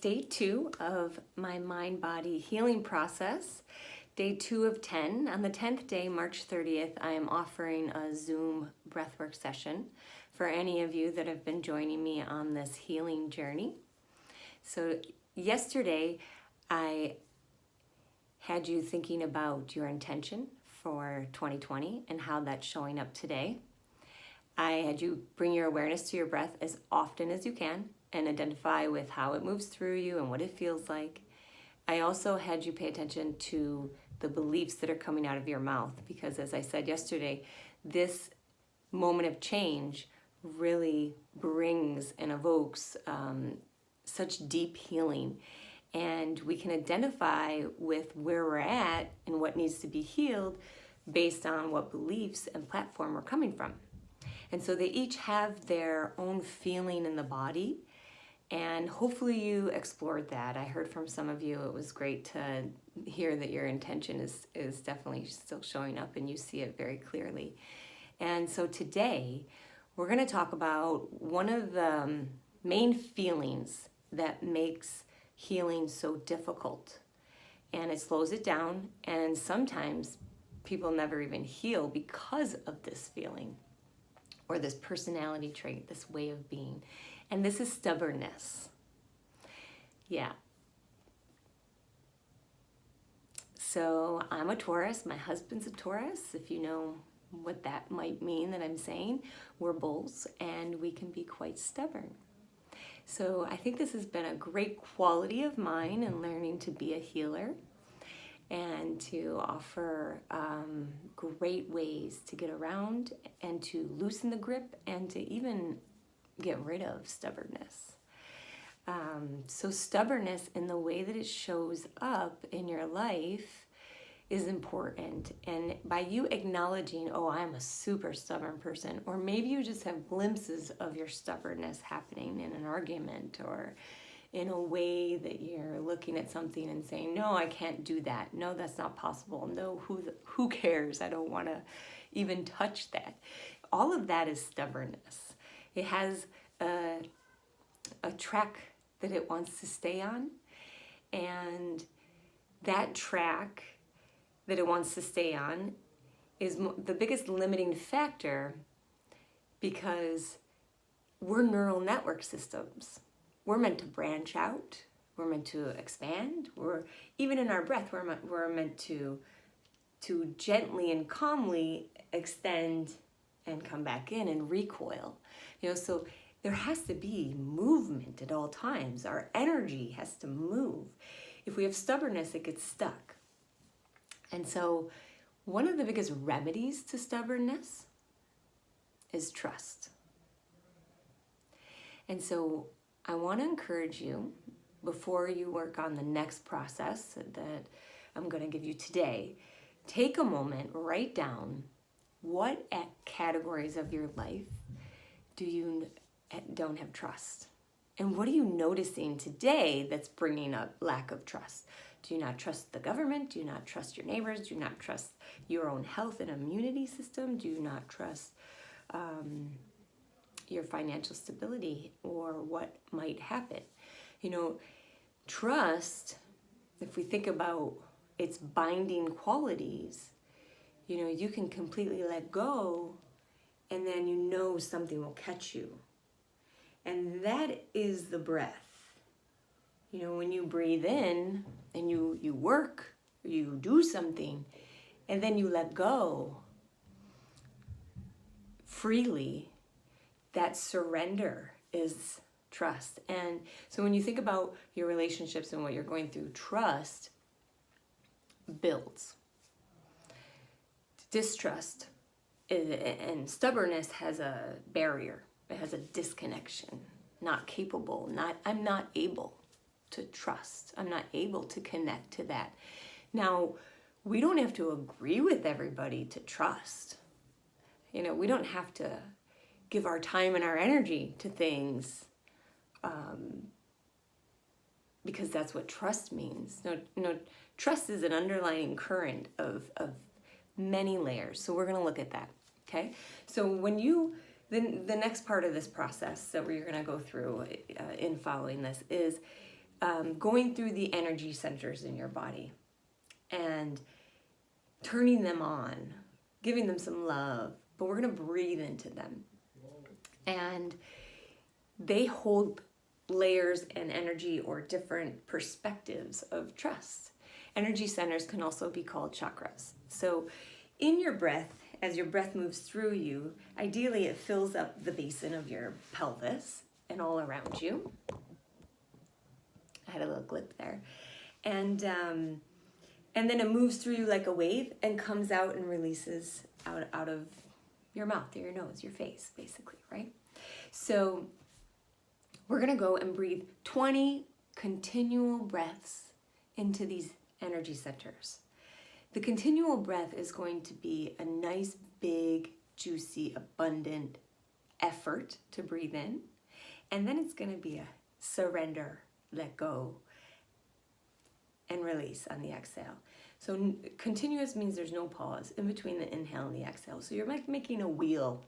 day 2 of my mind-body healing process, day 2 of 10. On the 10th day, March 30th, I am offering a Zoom breathwork session for any of you that have been joining me on this healing journey. So yesterday, I had you thinking about your intention for 2020 and how that's showing up today. I had you bring your awareness to your breath as often as you can and identify with how it moves through you and what it feels like. I also had you pay attention to the beliefs that are coming out of your mouth because, as I said yesterday, this moment of change really brings and evokes such deep healing. And we can identify with where we're at and what needs to be healed based on what beliefs and platform we're coming from. And so they each have their own feeling in the body, and hopefully you explored that. I heard from some of you, it was great to hear that your intention is definitely still showing up and you see it very clearly. And so today, we're going to talk about one of the main feelings that makes healing so difficult. And it slows it down, and sometimes people never even heal because of this feeling, or this personality trait, this way of being. And this is stubbornness. Yeah. So I'm a Taurus, my husband's a Taurus. If you know what that might mean that I'm saying, we're bulls and we can be quite stubborn. So I think this has been a great quality of mine in learning to be a healer and to offer great ways to get around and to loosen the grip and to even get rid of stubbornness. So stubbornness in the way that it shows up in your life is important. And by you acknowledging, oh, I'm a super stubborn person, or maybe you just have glimpses of your stubbornness happening in an argument or in a way that you're looking at something and saying, no, I can't do that. No, that's not possible. No, who cares? I don't want to even touch that. All of that is stubbornness. It has a track that it wants to stay on, and that track that it wants to stay on is the biggest limiting factor because we're neural network systems. We're meant to branch out. We're meant to expand. Even in our breath, we're meant to gently and calmly extend and come back in and recoil. So there has to be movement at all times. Our energy has to move. If we have stubbornness, it gets stuck. And so one of the biggest remedies to stubbornness is trust. And so I want to encourage you, before you work on the next process that I'm going to give you today, take a moment, write down what categories of your life do you don't have trust? And what are you noticing today that's bringing up lack of trust? Do you not trust the government? Do you not trust your neighbors? Do you not trust your own health and immunity system? Do you not trust your financial stability or what might happen? Trust, if we think about its binding qualities, you can completely let go and then something will catch you. And that is the breath. When you breathe in and you work, you do something, and then you let go freely, that surrender is trust. And so when you think about your relationships and what you're going through, trust builds. Distrust and stubbornness has a barrier. It has a disconnection, not capable, I'm not able to trust. I'm not able to connect to that. Now, we don't have to agree with everybody to trust. We don't have to give our time and our energy to things because that's what trust means. No, trust is an underlying current of many layers. So we're going to look at that, okay? So when the next part of this process that we're going to go through in following this is going through the energy centers in your body and turning them on, giving them some love, but we're going to breathe into them. And they hold layers and energy or different perspectives of trust. Energy centers can also be called chakras. So in your breath, as your breath moves through you, ideally it fills up the basin of your pelvis and all around you. I had a little glip there. And then it moves through you like a wave and comes out and releases out of your mouth, or your nose, your face, basically, right? So we're gonna go and breathe 20 continual breaths into these energy centers. The continual breath is going to be a nice, big, juicy, abundant effort to breathe in. And then it's gonna be a surrender, let go, and release on the exhale. So continuous means there's no pause in between the inhale and the exhale. So you're like making a wheel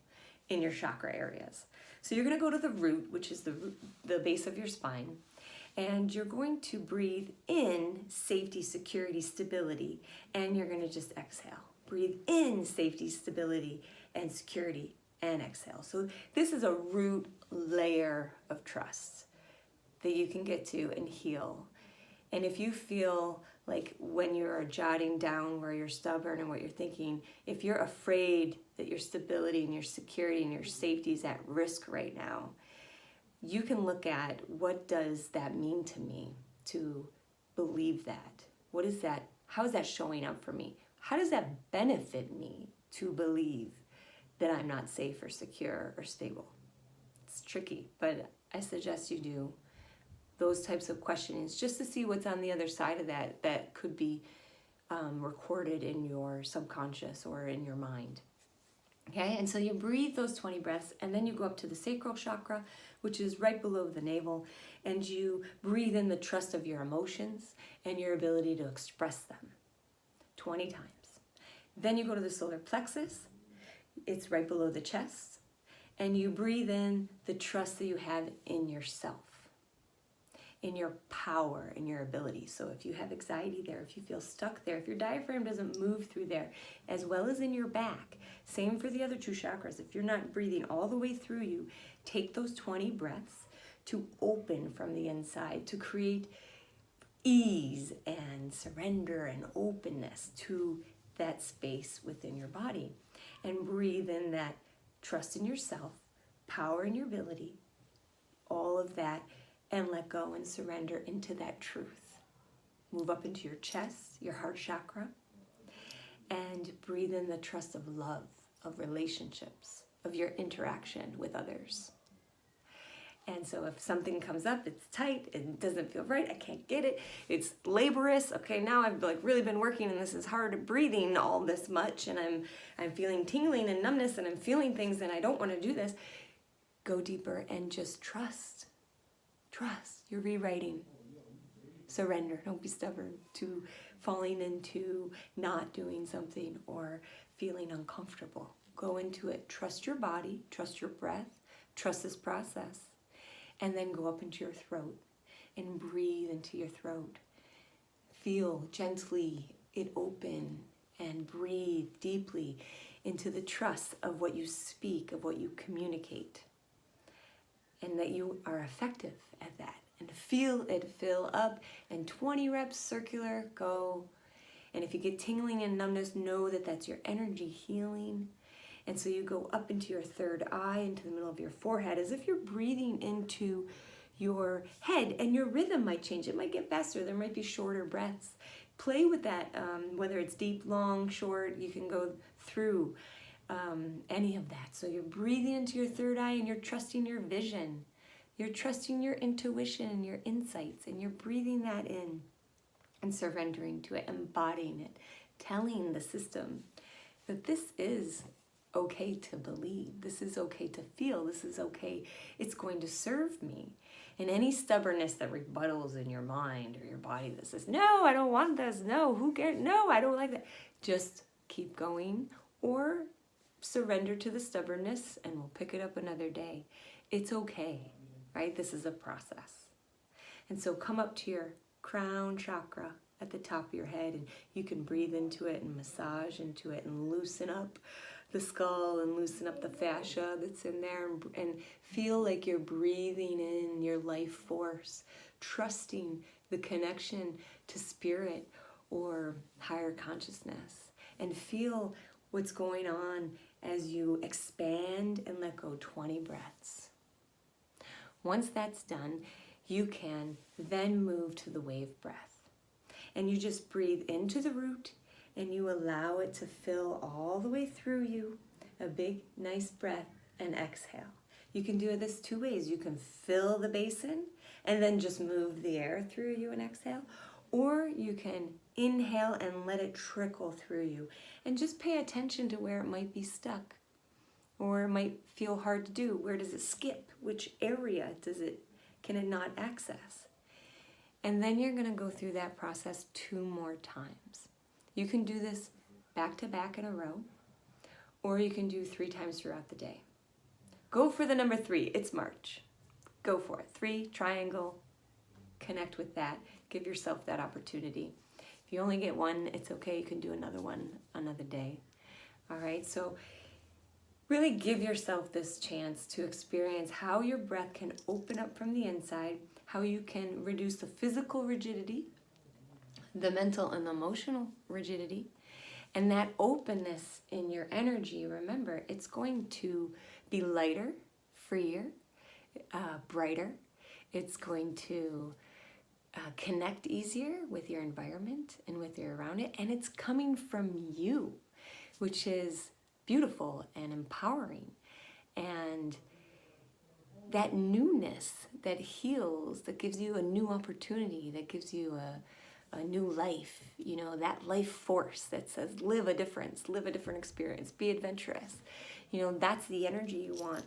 in your chakra areas. So you're gonna go to the root, which is the base of your spine, and you're going to breathe in safety, security, stability, and you're gonna just exhale. Breathe in safety, stability, and security, and exhale. So this is a root layer of trust that you can get to and heal. And if you feel like when you're jotting down where you're stubborn and what you're thinking, if you're afraid that your stability and your security and your safety is at risk right now, you can look at, what does that mean to me to believe that? What is that? How is that showing up for me? How does that benefit me to believe that I'm not safe or secure or stable? It's tricky, but I suggest you do those types of questionings just to see what's on the other side of that could be recorded in your subconscious or in your mind. Okay, and so you breathe those 20 breaths, and then you go up to the sacral chakra, which is right below the navel, and you breathe in the trust of your emotions and your ability to express them 20 times. Then you go to the solar plexus, it's right below the chest, and you breathe in the trust that you have in yourself, in your power and your ability. So if you have anxiety there, if you feel stuck there, if your diaphragm doesn't move through there, as well as in your back, same for the other two chakras. If you're not breathing all the way through you, take those 20 breaths to open from the inside, to create ease and surrender and openness to that space within your body. And breathe in that trust in yourself, power in your ability, all of that, and let go and surrender into that truth. Move up into your chest, your heart chakra, and breathe in the trust of love, of relationships, of your interaction with others. And so if something comes up, it's tight, it doesn't feel right, I can't get it, it's laborious, okay, now I've like really been working and this is hard breathing all this much, and I'm feeling tingling and numbness, and I'm feeling things and I don't want to do this. Go deeper and just trust. Trust. You're rewriting. Surrender. Don't be stubborn to falling into not doing something or feeling uncomfortable. Go into it. Trust your body. Trust your breath. Trust this process. And then go up into your throat and breathe into your throat. Feel gently it open and breathe deeply into the trust of what you speak, of what you communicate, and that you are effective at that. And feel it fill up, and 20 reps circular, go. And if you get tingling and numbness, know that that's your energy healing. And so you go up into your third eye, into the middle of your forehead, as if you're breathing into your head, and your rhythm might change. It might get faster. There might be shorter breaths. Play with that, whether it's deep, long, short, you can go through any of that. So you're breathing into your third eye, and you're trusting your vision. You're trusting your intuition and your insights, and you're breathing that in and surrendering to it, embodying it, telling the system that this is okay to believe, this is okay to feel, this is okay, it's going to serve me. And any stubbornness that rebuttals in your mind or your body that says, no, I don't want this, no, who cares, no, I don't like that, just keep going, or surrender to the stubbornness and we'll pick it up another day. It's okay, right? This is a process. And so come up to your crown chakra at the top of your head, and you can breathe into it and massage into it and loosen up the skull and loosen up the fascia that's in there, and feel like you're breathing in your life force, trusting the connection to spirit or higher consciousness, and feel what's going on as you expand and let go 20 breaths. Once that's done, you can then move to the wave breath. And you just breathe into the root and you allow it to fill all the way through you. A big, nice breath and exhale. You can do this 2 ways. You can fill the basin and then just move the air through you and exhale. Or you can inhale and let it trickle through you. And just pay attention to where it might be stuck. Or it might feel hard to do. Where does it skip? Which area can it not access? And then you're going to go through that process 2 more times. You can do this back to back in a row, or you can do 3 times throughout the day. Go for the number 3. It's March. Go for it. 3, triangle, connect with that. Give yourself that opportunity. If you only get 1, it's okay. You can do another one another day. All right, so really give yourself this chance to experience how your breath can open up from the inside, how you can reduce the physical rigidity, the mental and emotional rigidity, and that openness in your energy. Remember, it's going to be lighter, freer, brighter. It's going to connect easier with your environment and with your around it, and it's coming from you, which is beautiful and empowering. And that newness that heals, that gives you a new opportunity, that gives you a new life, that life force that says live a difference, live a different experience, be adventurous. That's the energy you want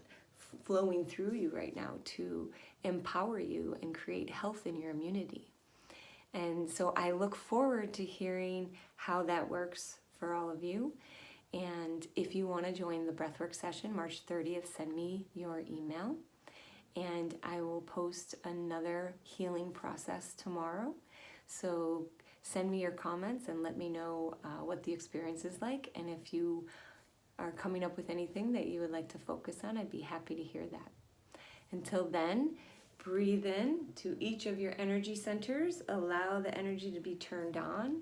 flowing through you right now to empower you and create health in your immunity. And so I look forward to hearing how that works for all of you. And if you want to join the breathwork session, March 30th, send me your email. And I will post another healing process tomorrow. So send me your comments and let me know what the experience is like. And if you are coming up with anything that you would like to focus on, I'd be happy to hear that. Until then, breathe in to each of your energy centers. Allow the energy to be turned on.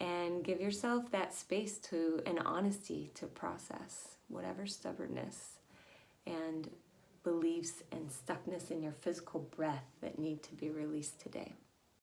And give yourself that space and honesty to process whatever stubbornness and beliefs and stuckness in your physical breath that need to be released today.